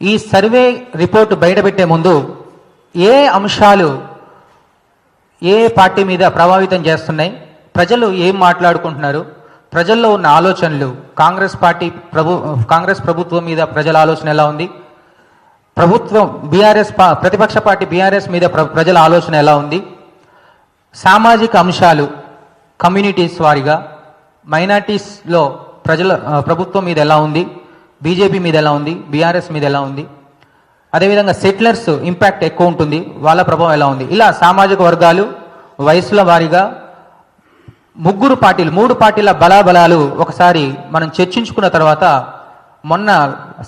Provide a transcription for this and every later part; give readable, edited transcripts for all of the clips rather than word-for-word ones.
ఈ survey report బయటపెట్టే ముందు ఏ అంశాలు ఏ పార్టీ మీద ప్రభావితం చేస్తున్నాయి, ప్రజలు ఏం మాట్లాడుకుంటున్నారు, ప్రజల్లో ఉన్న ఆలోచనలు, కాంగ్రెస్ ప్రభుత్వం మీద ప్రజల ఆలోచన ఎలా ఉంది, ప్రభుత్వం ప్రతిపక్ష పార్టీ బీఆర్ఎస్ మీద ప్రజల ఆలోచన ఎలా ఉంది, సామాజిక అంశాలు కమ్యూనిటీస్ వారిగా మైనార్టీస్లో ప్రభుత్వం మీద ఎలా ఉంది, బీజేపీ మీద ఎలా ఉంది, బీఆర్ఎస్ మీద ఎలా ఉంది, అదేవిధంగా సెటిలర్స్ ఇంపాక్ట్ ఎక్కువ ఉంటుంది, వాళ్ళ ప్రభావం ఎలా ఉంది, ఇలా సామాజిక వర్గాలు వయసుల వారీగా మూడు పార్టీల బలాబలాలు ఒకసారి మనం చర్చించుకున్న తర్వాత మొన్న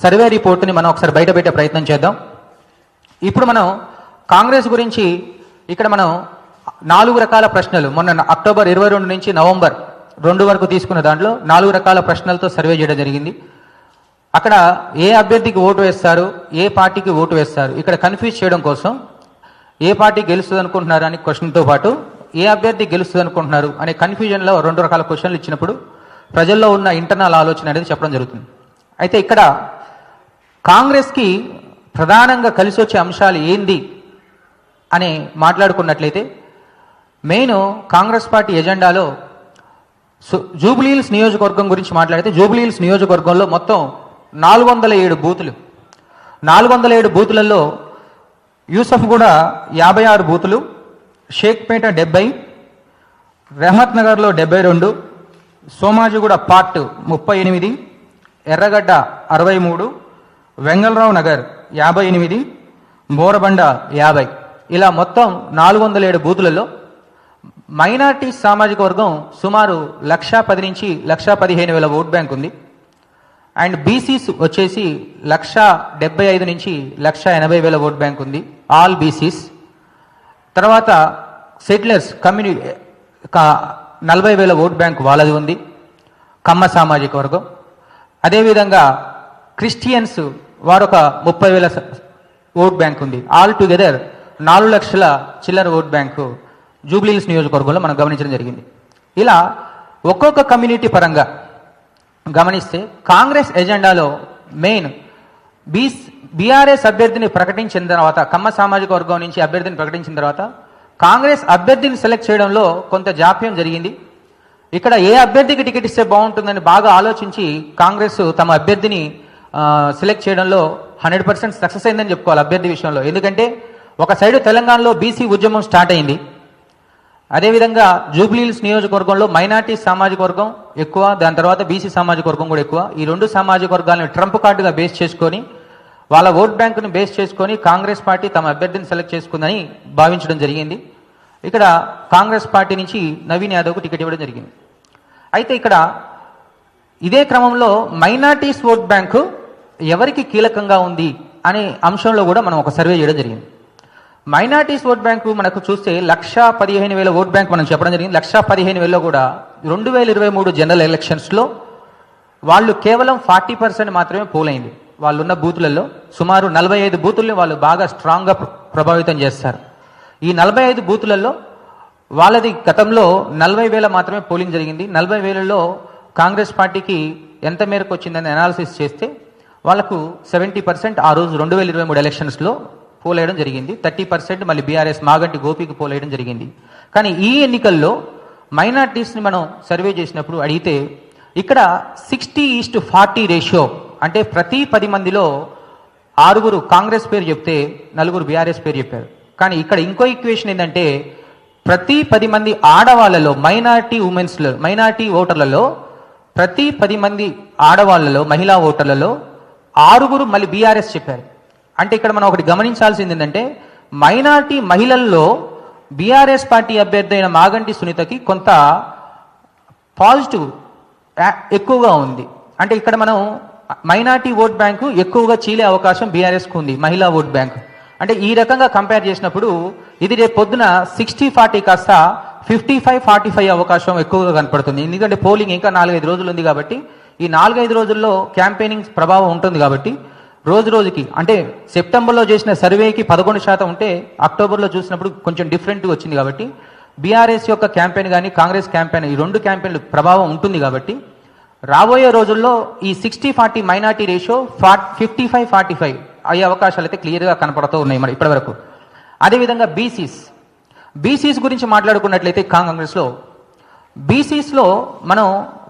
సర్వే రిపోర్ట్ని మనం ఒకసారి బయటపెట్టే ప్రయత్నం చేద్దాం. ఇప్పుడు మనం కాంగ్రెస్ గురించి ఇక్కడ మనం 4 రకాల ప్రశ్నలు మొన్న అక్టోబర్ 22 నుంచి నవంబర్ 2 వరకు తీసుకున్న దాంట్లో 4 రకాల ప్రశ్నలతో సర్వే చేయడం జరిగింది. అక్కడ ఏ అభ్యర్థికి ఓటు వేస్తారు, ఏ పార్టీకి ఓటు వేస్తారు, ఇక్కడ కన్ఫ్యూజ్ చేయడం కోసం ఏ పార్టీ గెలుస్తుంది అనుకుంటున్నారు అనే క్వశ్చన్తో పాటు ఏ అభ్యర్థి గెలుస్తుంది అనుకుంటున్నారు అనే కన్ఫ్యూజన్లో 2 రకాల క్వశ్చన్లు ఇచ్చినప్పుడు ప్రజల్లో ఉన్న ఇంటర్నల్ ఆలోచన అనేది చెప్పడం జరుగుతుంది. అయితే ఇక్కడ కాంగ్రెస్కి ప్రధానంగా కలిసి వచ్చే అంశాలు ఏంది అని మాట్లాడుకున్నట్లయితే మెయిన్ కాంగ్రెస్ పార్టీ ఎజెండాలో జూబ్లీహిల్స్ నియోజకవర్గం గురించి మాట్లాడితే జూబ్లీహిల్స్ నియోజకవర్గంలో మొత్తం 407 బూతులు, 407 బూతులలో యూసఫ్గూడ 56 బూతులు, షేక్పేట 70, రెహమత్ నగర్లో 72, సోమాజిగూడ పార్ట్ 38, ఎర్రగడ్డ 63, వెంగళరావు నగర్ 58, బోరబండ 50, ఇలా మొత్తం 407 బూతులలో మైనార్టీ సామాజిక వర్గం సుమారు 1,10,000 నుంచి 1,15,000 ఓట్ బ్యాంక్ ఉంది. అండ్ బీసీస్ వచ్చేసి 1,75,000 నుంచి 1,80,000 ఓట్ బ్యాంక్ ఉంది, ఆల్ బీసీస్. తర్వాత సెటిలర్స్ కమ్యూనిటీ 40,000 ఓట్ బ్యాంక్ వాళ్ళది ఉంది, కమ్మ సామాజిక వర్గం. అదేవిధంగా క్రిస్టియన్స్ వారొక 30,000 ఓట్ బ్యాంక్ ఉంది. ఆల్ టుగెదర్ 4 లక్షల చిల్లర ఓట్ బ్యాంకు జూబ్లీహిల్స్ నియోజకవర్గంలో మనం గమనించడం జరిగింది. ఇలా ఒక్కొక్క కమ్యూనిటీ పరంగా గమనిస్తే కాంగ్రెస్ ఎజెండాలో మెయిన్ బీఆర్ఎస్ అభ్యర్థిని ప్రకటించిన తర్వాత, కమ్మ సామాజిక వర్గం నుంచి అభ్యర్థిని ప్రకటించిన తర్వాత కాంగ్రెస్ అభ్యర్థిని సెలెక్ట్ చేయడంలో కొంత జాప్యం జరిగింది. ఇక్కడ ఏ అభ్యర్థికి టికెట్ ఇస్తే బాగుంటుందని బాగా ఆలోచించి కాంగ్రెస్ తమ అభ్యర్థిని సెలెక్ట్ చేయడంలో 100% సక్సెస్ అయిందని చెప్పుకోవాలి అభ్యర్థి విషయంలో. ఎందుకంటే ఒక సైడు తెలంగాణలో బీసీ ఉద్యమం స్టార్ట్ అయింది, అదేవిధంగా జూబ్లీహిల్స్ నియోజకవర్గంలో మైనార్టీ సామాజిక వర్గం ఎక్కువ, దాని తర్వాత బీసీ సామాజిక వర్గం కూడా ఎక్కువ. ఈ 2 సామాజిక వర్గాలను ట్రంప్ కార్డుగా బేస్ చేసుకొని వాళ్ళ ఓట్ బ్యాంకును బేస్ చేసుకొని కాంగ్రెస్ పార్టీ తమ అభ్యర్థిని సెలెక్ట్ చేసుకుందని భావించడం జరిగింది. ఇక్కడ కాంగ్రెస్ పార్టీ నుంచి నవీన్ యాదవ్కు టికెట్ ఇవ్వడం జరిగింది. అయితే ఇక్కడ ఇదే క్రమంలో మైనార్టీస్ ఓట్ బ్యాంకు ఎవరికి కీలకంగా ఉంది అనే అంశంలో కూడా మనం ఒక సర్వే చేయడం జరిగింది. మైనార్టీస్ ఓట్ బ్యాంకు మనకు చూస్తే 1,15,000 ఓట్ బ్యాంక్ మనం చెప్పడం జరిగింది. 1,15,000లో కూడా 2023 జనరల్ ఎలక్షన్స్లో వాళ్ళు కేవలం 40% మాత్రమే పోలైంది. వాళ్ళున్న బూతులలో సుమారు 45 బూతుల్ని వాళ్ళు బాగా స్ట్రాంగ్గా ప్రభావితం చేస్తారు. ఈ 45 బూతులలో వాళ్ళది గతంలో 40,000 మాత్రమే పోలింగ్ జరిగింది. 40,000లో కాంగ్రెస్ పార్టీకి ఎంత మేరకు వచ్చిందని అనాలిసిస్ చేస్తే వాళ్ళకు 70% ఆ రోజు 2023 ఎలక్షన్స్లో పోలేయడం జరిగింది. 30% మళ్ళీ బీఆర్ఎస్ మాగంటి గోపికి పోలేయడం జరిగింది. కానీ ఈ ఎన్నికల్లో మైనార్టీస్ని మనం సర్వే చేసినప్పుడు అడిగితే ఇక్కడ 60:40 రేషియో, అంటే ప్రతి 10 మందిలో 6 కాంగ్రెస్ పేరు చెప్తే 4 బీఆర్ఎస్ పేరు చెప్పారు. కానీ ఇక్కడ ఇంకో ఈక్వేషన్ ఏంటంటే ప్రతి 10 మంది ఆడవాళ్ళలో మైనార్టీ ఓటర్లలో ప్రతి 10 మంది ఆడవాళ్లలో మహిళా ఓటర్లలో 6 మళ్ళీ బీఆర్ఎస్ చెప్పారు. అంటే ఇక్కడ మనం ఒకటి గమనించాల్సింది ఏంటంటే మైనార్టీ మహిళల్లో బీఆర్ఎస్ పార్టీ అభ్యర్థి అయిన మాగంటి సునీతకి కొంత పాజిటివ్ ఎక్కువగా ఉంది. అంటే ఇక్కడ మనం మైనార్టీ ఓట్ బ్యాంకు ఎక్కువగా చీలే అవకాశం బీఆర్ఎస్కు ఉంది, మహిళా ఓట్ బ్యాంక్. అంటే ఈ రకంగా కంపేర్ చేసినప్పుడు ఇది రేపు పొద్దున 60-40 కాస్త 55-45 అవకాశం ఎక్కువగా కనపడుతుంది. ఎందుకంటే పోలింగ్ ఇంకా 4-5 రోజులు ఉంది కాబట్టి ఈ 4-5 రోజుల్లో క్యాంపెయినింగ్ ప్రభావం ఉంటుంది కాబట్టి రోజుకి అంటే సెప్టెంబర్లో చేసిన సర్వేకి 11% ఉంటే అక్టోబర్లో చూసినప్పుడు కొంచెం డిఫరెంట్గా వచ్చింది. కాబట్టి బీఆర్ఎస్ యొక్క క్యాంపెయిన్ కానీ కాంగ్రెస్ క్యాంపెయిన్ ఈ 2 క్యాంపెయిన్లు ప్రభావం ఉంటుంది. కాబట్టి రాబోయే రోజుల్లో ఈ 60-40 మైనార్టీ రేషియో 55-45 అయ్యే అవకాశాలు అయితే క్లియర్గా కనపడుతూ ఉన్నాయి మరి ఇప్పటివరకు. అదేవిధంగా బీసీస్ గురించి మాట్లాడుకున్నట్లయితే కాంగ్రెస్లో బీసీస్లో మనం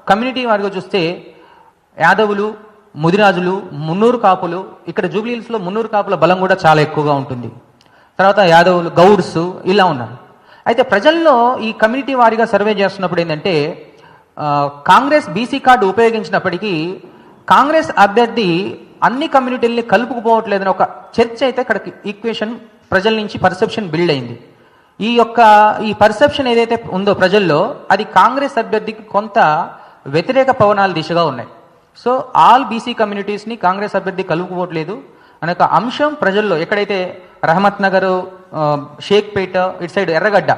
కమ్యూనిటీ వారిగా చూస్తే యాదవులు, ముదిరాజులు, మున్నూరు కాపులు, ఇక్కడ జూబ్లీహిల్స్లో మున్నూరు కాపుల బలం కూడా చాలా ఎక్కువగా ఉంటుంది. తర్వాత యాదవులు, గౌడ్స్ ఇలా ఉన్నారు. అయితే ప్రజల్లో ఈ కమ్యూనిటీ వారిగా సర్వే చేస్తున్నప్పుడు ఏంటంటే కాంగ్రెస్ బీసీ కార్డు ఉపయోగించినప్పటికీ కాంగ్రెస్ అభ్యర్థి అన్ని కమ్యూనిటీల్ని కలుపుకుపోవట్లేదని ఒక చర్చ అయితే ఇక్కడ ఈక్వేషన్ ప్రజల నుంచి పర్సెప్షన్ బిల్డ్ అయింది. ఈ పర్సెప్షన్ ఏదైతే ఉందో ప్రజల్లో అది కాంగ్రెస్ అభ్యర్థికి కొంత వ్యతిరేక పవనాల దిశగా ఉన్నాయి. సో ఆల్ బీసీ కమ్యూనిటీస్ని కాంగ్రెస్ అభ్యర్థి కలుపుకోవట్లేదు అనే ఒక అంశం ప్రజల్లో, ఎక్కడైతే రహమత్ నగర్, షేక్పేట, ఇటు సైడ్ ఎర్రగడ్డ,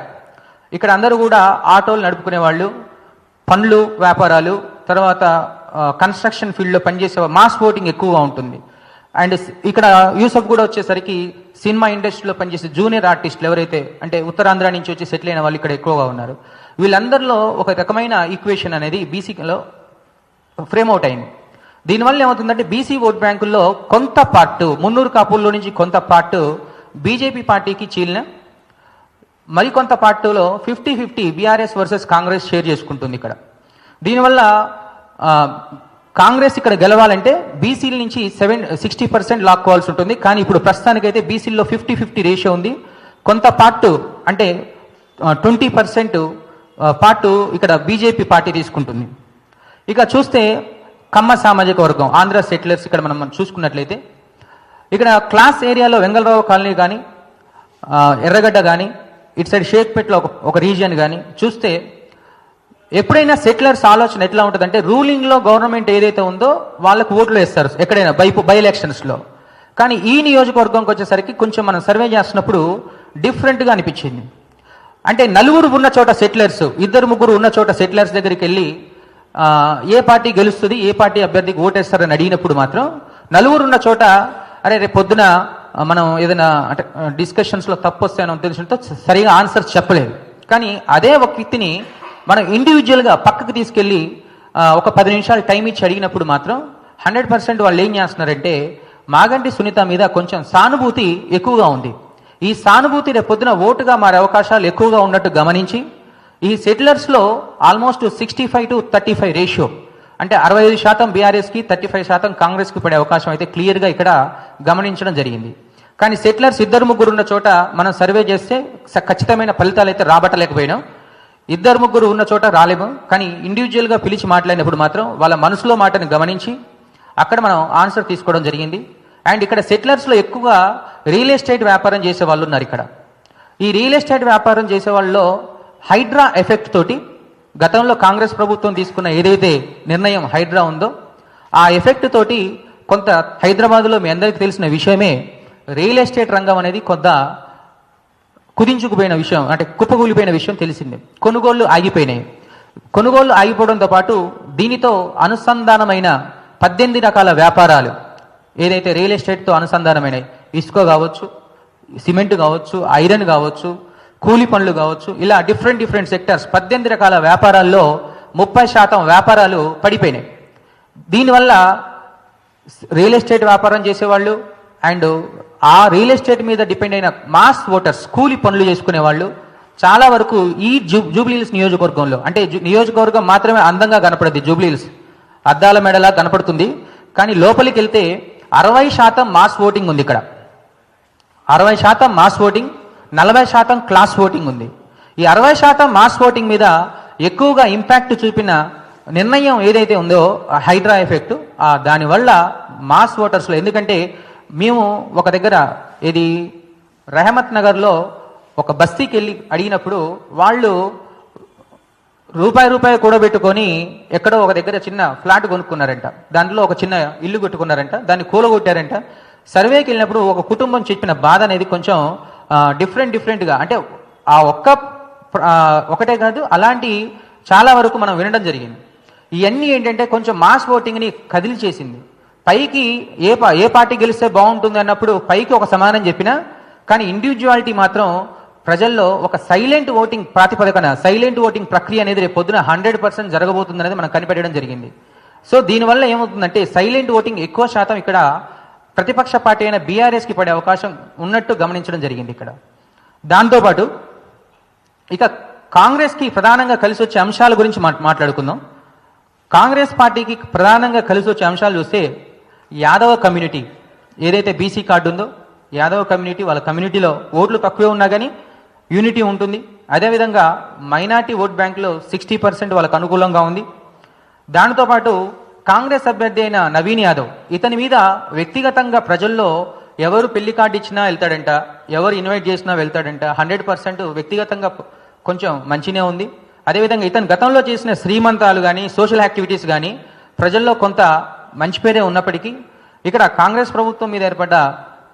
ఇక్కడ అందరూ కూడా ఆటోలు నడుపుకునే వాళ్ళు, పండ్లు వ్యాపారాలు, తర్వాత కన్స్ట్రక్షన్ ఫీల్డ్లో పనిచేసే మాస్ ఓటింగ్ ఎక్కువగా ఉంటుంది. అండ్ ఇక్కడ యూసఫ్ కూడా వచ్చేసరికి సినిమా ఇండస్ట్రీలో పనిచేసే జూనియర్ ఆర్టిస్టులు ఎవరైతే అంటే ఉత్తరాంధ్ర నుంచి వచ్చి సెటిల్ అయిన వాళ్ళు ఇక్కడ ఎక్కువగా ఉన్నారు. వీళ్ళందరిలో ఒక రకమైన ఈక్వేషన్ అనేది బీసీలో ఫ్రేమ్ అవుట్ అయింది. దీనివల్ల ఏమవుతుందంటే బీసీ ఓట్ బ్యాంకుల్లో కొంత పార్టు, మున్నూరు కాపుల్లో నుంచి కొంత పార్టు బీజేపీ పార్టీకి చీలిన, మరికొంత పార్టీలో 50-50 బీఆర్ఎస్ వర్సెస్ కాంగ్రెస్ షేర్ చేసుకుంటుంది ఇక్కడ. దీనివల్ల కాంగ్రెస్ ఇక్కడ గెలవాలంటే బీసీల నుంచి 60% లాక్కోవాల్సి ఉంటుంది. కానీ ఇప్పుడు ప్రస్తుతానికైతే బీసీల్లో 50-50 రేషియో ఉంది. కొంత పార్టు అంటే 20% పార్టు ఇక్కడ బీజేపీ పార్టీ తీసుకుంటుంది. ఇక చూస్తే కమ్మ సామాజిక వర్గం, ఆంధ్ర సెటిలర్స్ ఇక్కడ మనం చూసుకున్నట్లయితే ఇక్కడ క్లాస్ ఏరియాలో వెంగళరావు కాలనీ కానీ, ఎర్రగడ్డ కానీ, ఇటు సైడ్ షేక్పేట్లో ఒక రీజియన్ కానీ చూస్తే ఎప్పుడైనా సెటిలర్స్ ఆలోచన ఎట్లా ఉంటుందంటే రూలింగ్లో గవర్నమెంట్ ఏదైతే ఉందో వాళ్ళకు ఓట్లు వేస్తారు ఎక్కడైనా బై ఎలక్షన్స్లో. కానీ ఈ నియోజకవర్గంకి వచ్చేసరికి కొంచెం మనం సర్వే చేస్తున్నప్పుడు డిఫరెంట్గా అనిపించింది. అంటే నలుగురు ఉన్న చోట సెటిలర్స్, 2-3 ఉన్న చోట సెటిలర్స్ దగ్గరికి వెళ్ళి ఏ పార్టీ గెలుస్తుంది, ఏ పార్టీ అభ్యర్థికి ఓటేస్తారని అడిగినప్పుడు మాత్రం నలుగురు ఉన్న చోట అరే రేపు పొద్దున మనం ఏదైనా అంటే డిస్కషన్స్లో తప్పు వస్తాయని తెలిసినతో సరిగా ఆన్సర్స్ చెప్పలేదు. కానీ అదే ఒక వ్యక్తిని మనం ఇండివిజువల్గా పక్కకు తీసుకెళ్ళి ఒక 10 నిమిషాలు టైం ఇచ్చి అడిగినప్పుడు మాత్రం 100% వాళ్ళు ఏం చేస్తున్నారంటే మాగంటి సునీత మీద కొంచెం సానుభూతి ఎక్కువగా ఉంది. ఈ సానుభూతి రేపు పొద్దున ఓటుగా మారే అవకాశాలు ఎక్కువగా ఉన్నట్టు గమనించి ఈ సెటిలర్స్లో ఆల్మోస్ట్ 65-35 రేషియో, అంటే 65% బీఆర్ఎస్కి 35% కాంగ్రెస్కి పడే అవకాశం అయితే క్లియర్గా ఇక్కడ గమనించడం జరిగింది. కానీ సెటిలర్స్ 2-3 ఉన్న చోట మనం సర్వే చేస్తే ఖచ్చితమైన ఫలితాలు అయితే రాబట్టలేకపోయినాం. 2-3 ఉన్న చోట రాలేము. కానీ ఇండివిజువల్గా పిలిచి మాట్లాడినప్పుడు మాత్రం వాళ్ళ మనసులో మాటను గమనించి అక్కడ మనం ఆన్సర్ తీసుకోవడం జరిగింది. అండ్ ఇక్కడ సెటిలర్స్లో ఎక్కువగా రియల్ ఎస్టేట్ వ్యాపారం చేసే వాళ్ళు ఉన్నారు. ఇక్కడ ఈ రియల్ ఎస్టేట్ వ్యాపారం చేసే వాళ్ళలో హైడ్రా ఎఫెక్ట్ తోటి గతంలో కాంగ్రెస్ ప్రభుత్వం తీసుకున్న ఏదైతే నిర్ణయం హైడ్రా ఉందో ఆ ఎఫెక్ట్ తోటి కొంత హైదరాబాద్లో మీ అందరికీ తెలిసిన విషయమే రియల్ ఎస్టేట్ రంగం అనేది కొంత కుదించుకుపోయిన విషయం, అంటే కుప్పకూలిపోయిన విషయం తెలిసిందే. కొనుగోళ్లు ఆగిపోయినాయి. కొనుగోళ్లు ఆగిపోవడంతో పాటు దీనితో అనుసంధానమైన 18 రకాల వ్యాపారాలు ఏదైతే రియల్ ఎస్టేట్తో అనుసంధానమైనవి, ఇసుక కావచ్చు, సిమెంట్ కావచ్చు, ఐరన్ కావచ్చు, కూలి పనులు కావచ్చు, ఇలా డిఫరెంట్ సెక్టర్స్ 18 రకాల వ్యాపారాల్లో 30% వ్యాపారాలు పడిపోయినాయి. దీనివల్ల రియల్ ఎస్టేట్ వ్యాపారం చేసేవాళ్ళు అండ్ ఆ రియల్ ఎస్టేట్ మీద డిపెండ్ అయిన మాస్ ఓటర్స్, కూలి పనులు చేసుకునే వాళ్ళు చాలా వరకు ఈ జూబ్లీహిల్స్ నియోజకవర్గంలో, అంటే నియోజకవర్గం మాత్రమే అందంగా కనపడుద్ది, జూబ్లీహిల్స్ అద్దాల మెడలా కనపడుతుంది. కానీ లోపలికి వెళ్తే 60% మాస్ ఓటింగ్ ఉంది. ఇక్కడ 60% మాస్ ఓటింగ్, 40% క్లాస్ ఓటింగ్ ఉంది. ఈ 60% మాస్ ఓటింగ్ మీద ఎక్కువగా ఇంపాక్ట్ చూపిన నిర్ణయం ఏదైతే ఉందో హైడ్రా ఎఫెక్ట్, దానివల్ల మాస్ ఓటర్స్లో, ఎందుకంటే మేము ఒక దగ్గర ఇది రెహమత్ నగర్లో ఒక బస్తీకి వెళ్ళి అడిగినప్పుడు వాళ్ళు రూపాయి కూడబెట్టుకొని ఎక్కడో ఒక దగ్గర చిన్న ఫ్లాట్ కొనుక్కున్నారంట, దాంట్లో ఒక చిన్న ఇల్లు కట్టుకున్నారంట, దాన్ని కూలగొట్టారంట. సర్వేకి వెళ్ళినప్పుడు ఒక కుటుంబం చెప్పిన బాధ అనేది కొంచెం డిఫరెంట్గా, అంటే ఆ ఒకటే కాదు అలాంటి చాలా వరకు మనం వినడం జరిగింది. ఇవన్నీ ఏంటంటే కొంచెం మాస్ ఓటింగ్ని కదిలిచేసింది. పైకి ఏ పార్టీ గెలిస్తే బాగుంటుంది అన్నప్పుడు పైకి ఒక సమానం చెప్పినా, కానీ ఇండివిజువాలిటీ మాత్రం ప్రజల్లో ఒక సైలెంట్ ఓటింగ్ ప్రాతిపదికన సైలెంట్ ఓటింగ్ ప్రక్రియ అనేది రేపు పొద్దున 100% జరగబోతుంది అనేది మనం కనిపెట్టడం జరిగింది. సో దీనివల్ల ఏమవుతుందంటే సైలెంట్ ఓటింగ్ ఎక్కువ శాతం ఇక్కడ ప్రతిపక్ష పార్టీ అయిన బీఆర్ఎస్కి పడే అవకాశం ఉన్నట్టు గమనించడం జరిగింది ఇక్కడ. దాంతోపాటు ఇక కాంగ్రెస్కి ప్రధానంగా కలిసి వచ్చే అంశాల గురించి మాట్లాడుకుందాం. కాంగ్రెస్ పార్టీకి ప్రధానంగా కలిసి వచ్చే అంశాలు చూస్తే యాదవ కమ్యూనిటీ ఏదైతే బీసీ కార్డు ఉందో, యాదవ కమ్యూనిటీ, వాళ్ళ కమ్యూనిటీలో ఓట్లు తక్కువే ఉన్నా కానీ యూనిటీ ఉంటుంది. అదేవిధంగా మైనార్టీ ఓట్ బ్యాంకులో 60% వాళ్ళకు అనుకూలంగా ఉంది. దానితోపాటు కాంగ్రెస్ అభ్యర్థి అయిన నవీన్ యాదవ్, ఇతని మీద వ్యక్తిగతంగా ప్రజల్లో ఎవరు పెళ్లి కార్డు ఇచ్చినా వెళ్తాడంట, ఎవరు ఇన్వైట్ చేసినా వెళ్తాడంట. 100% వ్యక్తిగతంగా కొంచెం మంచినే ఉంది. అదేవిధంగా ఇతను గతంలో చేసిన శ్రీమంతాలు కానీ సోషల్ యాక్టివిటీస్ కానీ ప్రజల్లో కొంత మంచి పేరే ఉన్నప్పటికీ ఇక్కడ కాంగ్రెస్ ప్రభుత్వం మీద ఏర్పడ్డ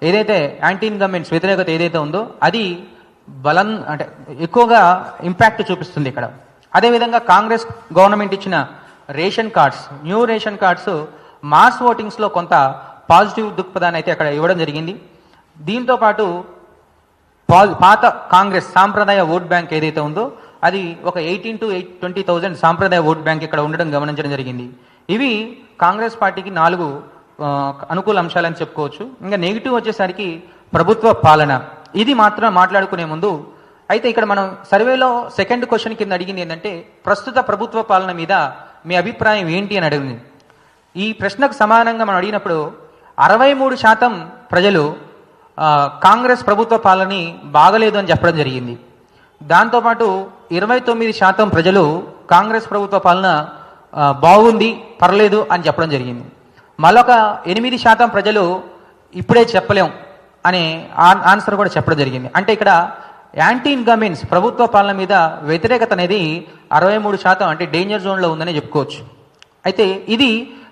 ఏదైతే యాంటీ ఇన్కమెంట్స్ వ్యతిరేకత ఏదైతే ఉందో అది బలం అంటే ఎక్కువగా ఇంపాక్ట్ చూపిస్తుంది ఇక్కడ. అదేవిధంగా కాంగ్రెస్ గవర్నమెంట్ ఇచ్చిన ration cards, new ration cards mass ఓటింగ్స్లో కొంత పాజిటివ్ దృక్పథాన్ని అయితే అక్కడ ఇవ్వడం జరిగింది. దీంతో పాటు పాత కాంగ్రెస్ సాంప్రదాయ ఓట్ బ్యాంక్ ఏదైతే ఉందో అది ఒక 18,000 to 20,000 సాంప్రదాయ ఓట్ బ్యాంక్ ఇక్కడ ఉండడం గమనించడం జరిగింది. ఇవి కాంగ్రెస్ పార్టీకి 4 అనుకూల అంశాలని చెప్పుకోవచ్చు. ఇంకా నెగిటివ్ వచ్చేసరికి ప్రభుత్వ పాలన. ఇది మాత్రం మాట్లాడుకునే ముందు అయితే ఇక్కడ మనం సర్వేలో సెకండ్ క్వశ్చన్ కింద అడిగింది ఏంటంటే ప్రస్తుత ప్రభుత్వ పాలన మీద మీ అభిప్రాయం ఏంటి అని అడిగింది. ఈ ప్రశ్నకు సమానంగా మనం అడిగినప్పుడు 63% ప్రజలు కాంగ్రెస్ ప్రభుత్వ పాలనని బాగలేదు అని చెప్పడం జరిగింది. దాంతోపాటు 29% ప్రజలు కాంగ్రెస్ ప్రభుత్వ పాలన బాగుంది, పర్లేదు అని చెప్పడం జరిగింది. మరొక 8% ప్రజలు ఇప్పుడే చెప్పలేం అనే ఆన్సర్ కూడా చెప్పడం జరిగింది. అంటే ఇక్కడ యాంటీ ఇన్కమెంట్స్ ప్రభుత్వ పాలన మీద వ్యతిరేకత అనేది 63% అంటే డేంజర్ జోన్లో ఉందని చెప్పుకోవచ్చు. అయితే ఇది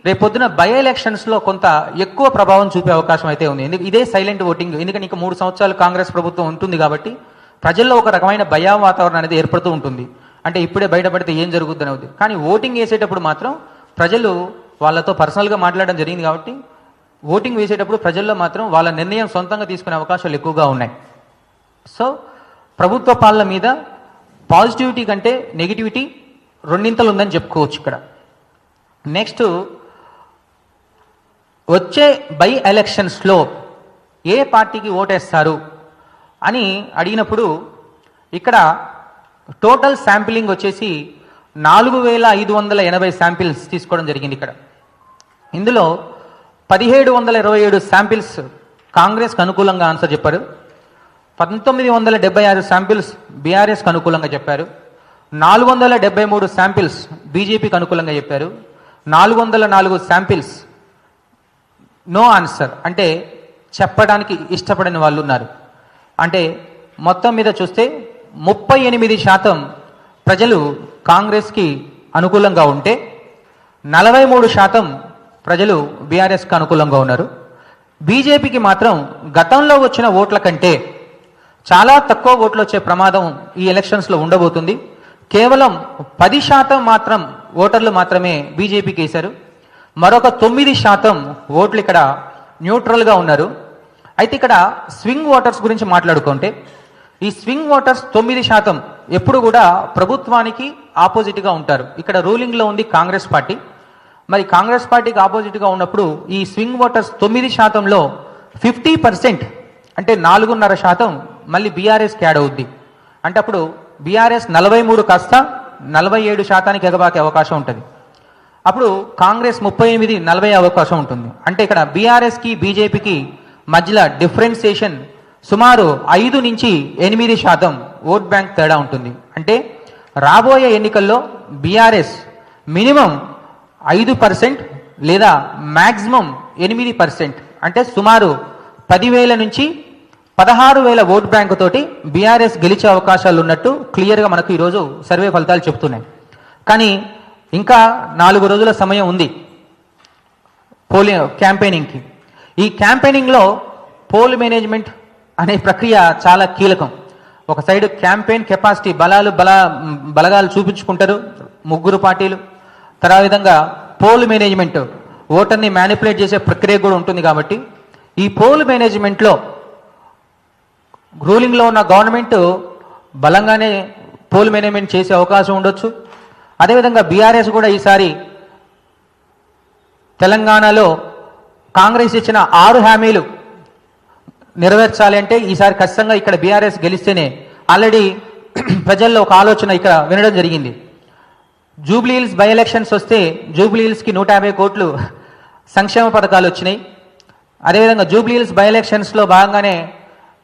రేపొద్దున బై ఎలక్షన్స్లో కొంత ఎక్కువ ప్రభావం చూపే అవకాశం అయితే ఉంది. ఇదే సైలెంట్ ఓటింగ్, ఎందుకంటే ఇంకా 3 సంవత్సరాలు కాంగ్రెస్ ప్రభుత్వం ఉంటుంది కాబట్టి ప్రజల్లో ఒక రకమైన భయ వాతావరణం అనేది ఏర్పడుతూ ఉంటుంది. అంటే ఇప్పుడే బయటపడితే ఏం జరుగుతుందని అవుతుంది. కానీ ఓటింగ్ వేసేటప్పుడు మాత్రం ప్రజలు వాళ్ళతో పర్సనల్గా మాట్లాడడం జరిగింది కాబట్టి ఓటింగ్ వేసేటప్పుడు ప్రజల్లో మాత్రం వాళ్ళ నిర్ణయం సొంతంగా తీసుకునే అవకాశాలు ఎక్కువగా ఉన్నాయి. సో ప్రభుత్వ పాలన మీద పాజిటివిటీ కంటే నెగిటివిటీ రెండింతలు ఉందని చెప్పుకోవచ్చు ఇక్కడ. నెక్స్ట్ వచ్చే బై ఎలక్షన్స్లో ఏ పార్టీకి ఓటేస్తారు అని అడిగినప్పుడు ఇక్కడ టోటల్ శాంపిలింగ్ వచ్చేసి 4,580 శాంపిల్స్ తీసుకోవడం జరిగింది. ఇక్కడ ఇందులో 1,727 శాంపిల్స్ కాంగ్రెస్కి అనుకూలంగా ఆన్సర్ చెప్పారు. 1976 శాంపిల్స్ బీఆర్ఎస్కి అనుకూలంగా చెప్పారు. 473 శాంపిల్స్ బీజేపీకి అనుకూలంగా చెప్పారు. 404 శాంపిల్స్ నో ఆన్సర్ అంటే చెప్పడానికి ఇష్టపడని వాళ్ళు ఉన్నారు. అంటే మొత్తం మీద చూస్తే 38% ప్రజలు కాంగ్రెస్కి అనుకూలంగా ఉంటే 43% ప్రజలు బీఆర్ఎస్కి అనుకూలంగా ఉన్నారు. బీజేపీకి మాత్రం గతంలో వచ్చిన ఓట్ల కంటే చాలా తక్కువ ఓట్లు వచ్చే ప్రమాదం ఈ ఎలక్షన్స్లో ఉండబోతుంది. కేవలం 10% మాత్రం ఓటర్లు మాత్రమే బీజేపీకి వేశారు. మరొక 9% ఓట్లు ఇక్కడ న్యూట్రల్గా ఉన్నారు. అయితే ఇక్కడ స్వింగ్ ఓటర్స్ గురించి మాట్లాడుకుంటే ఈ స్వింగ్ ఓటర్స్ 9% ఎప్పుడు కూడా ప్రభుత్వానికి ఆపోజిట్గా ఉంటారు. ఇక్కడ రూలింగ్లో ఉంది కాంగ్రెస్ పార్టీ. మరి కాంగ్రెస్ పార్టీకి ఆపోజిట్గా ఉన్నప్పుడు ఈ స్వింగ్ ఓటర్స్ 9%లో 50% అంటే 4.5% మళ్ళీ బీఆర్ఎస్కి యాడ్ అవుద్ది. అంటే అప్పుడు బీఆర్ఎస్ 43 కాస్త 47% ఎగబాకే అవకాశం ఉంటుంది. అప్పుడు కాంగ్రెస్ 38, 40 అవకాశం ఉంటుంది. అంటే ఇక్కడ బీఆర్ఎస్కి బీజేపీకి మధ్యలో డిఫరెన్సియేషన్ సుమారు 5 నుంచి 8% ఓట్ బ్యాంక్ తేడా ఉంటుంది. అంటే రాబోయే ఎన్నికల్లో బీఆర్ఎస్ మినిమం 5% లేదా మ్యాక్సిమం 8% అంటే సుమారు 10,000 నుంచి 16,000 ఓట్ బ్యాంకు తోటి బీఆర్ఎస్ గెలిచే అవకాశాలు ఉన్నట్టు క్లియర్గా మనకు ఈరోజు సర్వే ఫలితాలు చెప్తున్నాయి. కానీ ఇంకా 4 రోజుల సమయం ఉంది క్యాంపెయినింగ్కి. ఈ క్యాంపెయినింగ్లో పోల్ మేనేజ్మెంట్ అనే ప్రక్రియ చాలా కీలకం. ఒక సైడ్ క్యాంపెయిన్ కెపాసిటీ బలగాలు చూపించుకుంటారు 3 పార్టీలు. తర్వాత విధంగా పోల్ మేనేజ్మెంట్ ఓటర్ని మ్యానిపులేట్ చేసే ప్రక్రియ కూడా ఉంటుంది. కాబట్టి ఈ పోల్ మేనేజ్మెంట్లో రూలింగ్లో ఉన్న గవర్నమెంట్ బలంగానే పోల్ మేనేజ్మెంట్ చేసే అవకాశం ఉండొచ్చు. అదేవిధంగా బీఆర్ఎస్ కూడా ఈసారి తెలంగాణలో కాంగ్రెస్ ఇచ్చిన 6 హామీలు నెరవేర్చాలి అంటే ఈసారి ఖచ్చితంగా ఇక్కడ బీఆర్ఎస్ గెలిస్తేనే. ఆల్రెడీ ప్రజల్లో ఒక ఆలోచన ఇక్కడ వినడం జరిగింది. జూబ్లీహిల్స్ బై ఎలక్షన్స్ వస్తే జూబ్లీహిల్స్కి 150 కోట్లు సంక్షేమ పథకాలు వచ్చినాయి. అదేవిధంగా జూబ్లీహిల్స్ బై ఎలక్షన్స్లో భాగంగానే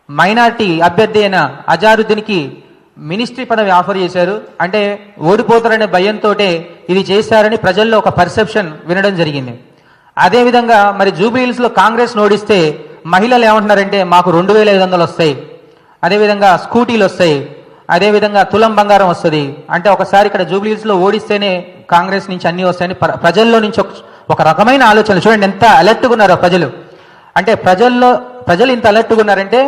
మైనార్టీ అభ్యర్థి అయిన అజారుద్దీన్కి మినిస్ట్రీ పదవి ఆఫర్ చేశారు. అంటే ఓడిపోతారనే భయంతో ఇది చేశారని ప్రజల్లో ఒక పర్సెప్షన్ వినడం జరిగింది. అదేవిధంగా మరి జూబ్లీహిల్స్లో కాంగ్రెస్ ఓడిస్తే మహిళలు ఏమంటున్నారంటే మాకు 2500 వస్తాయి, అదేవిధంగా స్కూటీలు వస్తాయి, అదేవిధంగా తులం బంగారం వస్తుంది. అంటే ఒకసారి ఇక్కడ జూబ్లీహిల్స్లో ఓడిస్తేనే కాంగ్రెస్ నుంచి అన్నీ వస్తాయని ప్రజల్లో నుంచి ఒక రకమైన ఆలోచన. చూడండి ఎంత అలర్ట్గా ఉన్నారో ప్రజలు. అంటే ప్రజలు ఇంత అలర్ట్గా ఉన్నారంటే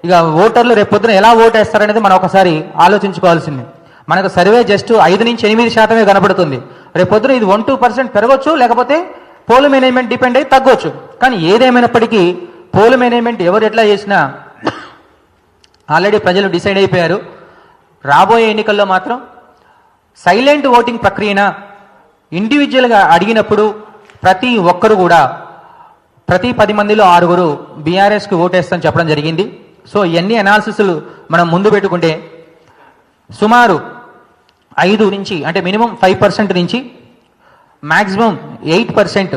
ఇక ఓటర్లు రేపొద్దున ఎలా ఓటేస్తారనేది మనం ఒకసారి ఆలోచించుకోవాల్సింది. మనకు సర్వే జస్ట్ 5 నుంచి 8% కనపడుతుంది. రేపొద్దున ఇది 1-2% పెరగవచ్చు, లేకపోతే పోల్ మేనేజ్మెంట్ డిపెండ్ అయ్యి తగ్గొచ్చు. కానీ ఏదేమైనప్పటికీ పోల్ మేనేజ్మెంట్ ఎవరు ఎట్లా చేసినా ఆల్రెడీ ప్రజలు డిసైడ్ అయిపోయారు. రాబోయే ఎన్నికల్లో మాత్రం సైలెంట్ ఓటింగ్ ప్రక్రియన ఇండివిజువల్గా అడిగినప్పుడు ప్రతి ఒక్కరు కూడా ప్రతి 10 మందిలో 6 బీఆర్ఎస్కి ఓటేస్తామని చెప్పడం జరిగింది. సో ఇవన్నీ అనాలిసిస్లు మనం ముందు పెట్టుకుంటే సుమారు 5 నుంచి అంటే మినిమం 5% నుంచి మ్యాక్సిమం 8%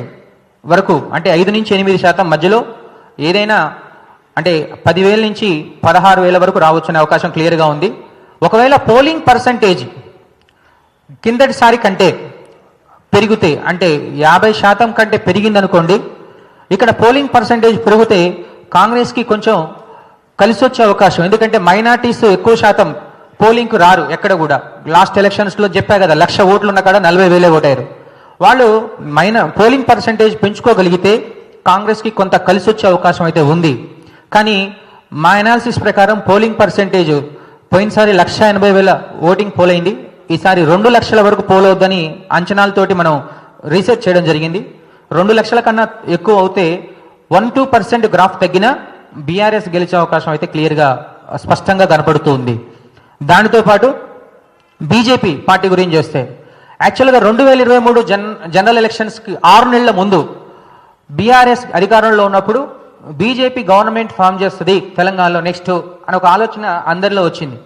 వరకు అంటే 5 నుంచి 8% మధ్యలో ఏదైనా అంటే 10,000 నుంచి 16,000 వరకు రావచ్చనే అవకాశం క్లియర్గా ఉంది. ఒకవేళ పోలింగ్ పర్సంటేజ్ కిందటిసారి కంటే పెరిగితే అంటే 50% కంటే పెరిగిందనుకోండి, ఇక్కడ పోలింగ్ పర్సంటేజ్ పెరిగితే కాంగ్రెస్కి కొంచెం కలిసి వచ్చే అవకాశం. ఎందుకంటే మైనార్టీస్ ఎక్కువ శాతం పోలింగ్కు రారు ఎక్కడ కూడా. లాస్ట్ ఎలక్షన్స్లో చెప్పా కదా, 1,00,000 ఓట్లు ఉన్న కాడ 40,000 ఓటారు. వాళ్ళు పోలింగ్ పర్సంటేజ్ పెంచుకోగలిగితే కాంగ్రెస్కి కొంత కలిసి వచ్చే అవకాశం అయితే ఉంది. కానీ మా అనాలిసిస్ ప్రకారం పోలింగ్ పర్సంటేజ్ పోయినసారి 1,80,000 ఓటింగ్ పోల్ అయింది. ఈసారి 2 లక్షల వరకు పోల్ అవుద్దని అంచనాలతోటి మనం రీసెర్చ్ చేయడం జరిగింది. 2 లక్షల కన్నా ఎక్కువ అవుతే 1-2% గ్రాఫ్ తగ్గినా బీఆర్ఎస్ గెలిచే అవకాశం అయితే క్లియర్గా స్పష్టంగా కనపడుతూ ఉంది. దానితో పాటు బీజేపీ పార్టీ గురించి చేస్తే యాక్చువల్గా 2023 జనరల్ ఎలక్షన్స్కి 6 నెలల ముందు బీఆర్ఎస్ అధికారంలో ఉన్నప్పుడు బీజేపీ గవర్నమెంట్ ఫామ్ చేస్తుంది తెలంగాణలో నెక్స్ట్ అని ఒక ఆలోచన అందరిలో వచ్చింది.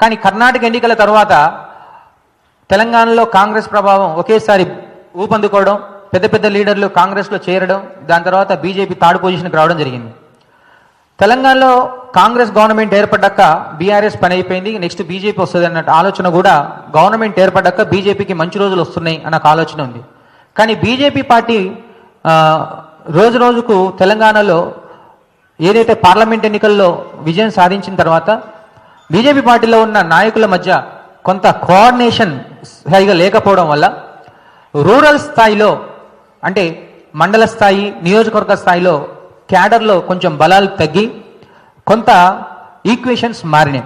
కానీ కర్ణాటక ఎన్నికల తర్వాత తెలంగాణలో కాంగ్రెస్ ప్రభావం ఒకేసారి ఊపందుకోవడం, పెద్ద పెద్ద లీడర్లు కాంగ్రెస్లో చేరడం, దాని తర్వాత బీజేపీ థర్డ్ పొజిషన్కి రావడం జరిగింది. తెలంగాణలో కాంగ్రెస్ గవర్నమెంట్ ఏర్పడ్డాక బీఆర్ఎస్ పని అయిపోయింది, నెక్స్ట్ బీజేపీ వస్తుంది అన్న ఆలోచన కూడా గవర్నమెంట్ ఏర్పడ్డాక బీజేపీకి మంచి రోజులు వస్తున్నాయి అన్న ఆలోచన ఉంది. కానీ బీజేపీ పార్టీ రోజు రోజుకు తెలంగాణలో ఏదైతే పార్లమెంట్ ఎన్నికల్లో విజయం సాధించిన తర్వాత బీజేపీ పార్టీలో ఉన్న నాయకుల మధ్య కొంత కోఆర్డినేషన్ సరిగా లేకపోవడం వల్ల రూరల్ స్థాయిలో అంటే మండల స్థాయి, నియోజకవర్గ స్థాయిలో క్యాడర్లో కొంచెం బలాలు తగ్గి కొంత ఈక్వేషన్స్ మారినాయి.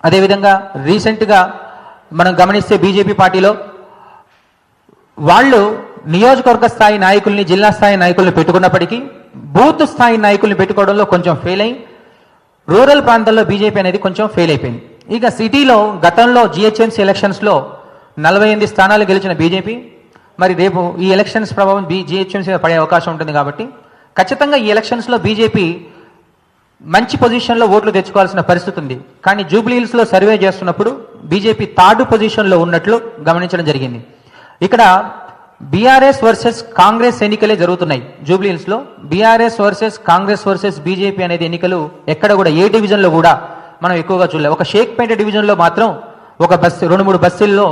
అదేవిధంగా రీసెంట్గా మనం గమనిస్తే బీజేపీ పార్టీలో వాళ్ళు నియోజకవర్గ స్థాయి నాయకుల్ని, జిల్లా స్థాయి నాయకుల్ని పెట్టుకున్నప్పటికీ బూత్ స్థాయి నాయకుల్ని పెట్టుకోవడంలో కొంచెం ఫెయిల్ అయ్యి రూరల్ ప్రాంతాల్లో బీజేపీ అనేది కొంచెం ఫెయిల్ అయిపోయింది. ఇక సిటీలో గతంలో జిహెచ్ఎంసీ ఎలక్షన్స్లో 48 స్థానాలు గెలిచిన బీజేపీ మరి రేపు ఈ ఎలక్షన్స్ ప్రభావం జిహెచ్ఎంసీ పడే అవకాశం ఉంటుంది. కాబట్టి ఖచ్చితంగా ఈ ఎలక్షన్స్లో బీజేపీ మంచి పొజిషన్లో ఓట్లు తెచ్చుకోవాల్సిన పరిస్థితి ఉంది. కానీ జూబ్లీహిల్స్లో సర్వే చేస్తున్నప్పుడు బీజేపీ థర్డ్ పొజిషన్లో ఉన్నట్లు గమనించడం జరిగింది. ఇక్కడ బీఆర్ఎస్ వర్సెస్ కాంగ్రెస్ ఎన్నికలే జరుగుతున్నాయి. జూబ్లీహిల్స్లో BRS versus Congress versus BJP అనేది ఎన్నికలు ఎక్కడ కూడా ఏ డివిజన్లో కూడా మనం ఎక్కువగా చూడలేదు. ఒక షేక్పేట డివిజన్లో మాత్రం ఒక బస్సు 2-3 బస్సుల్లో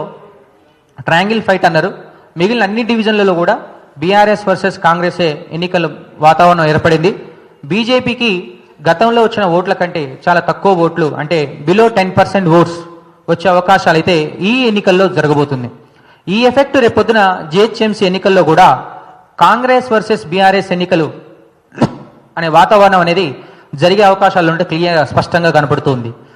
ట్రయాంగిల్ ఫైట్ అన్నారు. మిగిలిన అన్ని డివిజన్లలో కూడా బీఆర్ఎస్ వర్సెస్ కాంగ్రెసే ఎన్నికల వాతావరణం ఏర్పడింది. బీజేపీకి గతంలో వచ్చిన ఓట్ల కంటే చాలా తక్కువ ఓట్లు అంటే బిలో 10% ఓట్స్ వచ్చే అవకాశాలు అయితే ఈ ఎన్నికల్లో జరగబోతుంది. ఈ ఎఫెక్ట్ రేపొద్దున జిహెచ్ఎంసీ ఎన్నికల్లో కూడా కాంగ్రెస్ వర్సెస్ బీఆర్ఎస్ ఎన్నికలు అనే వాతావరణం అనేది జరిగే అవకాశాలు ఉంటే క్లియర్ స్పష్టంగా కనపడుతుంది.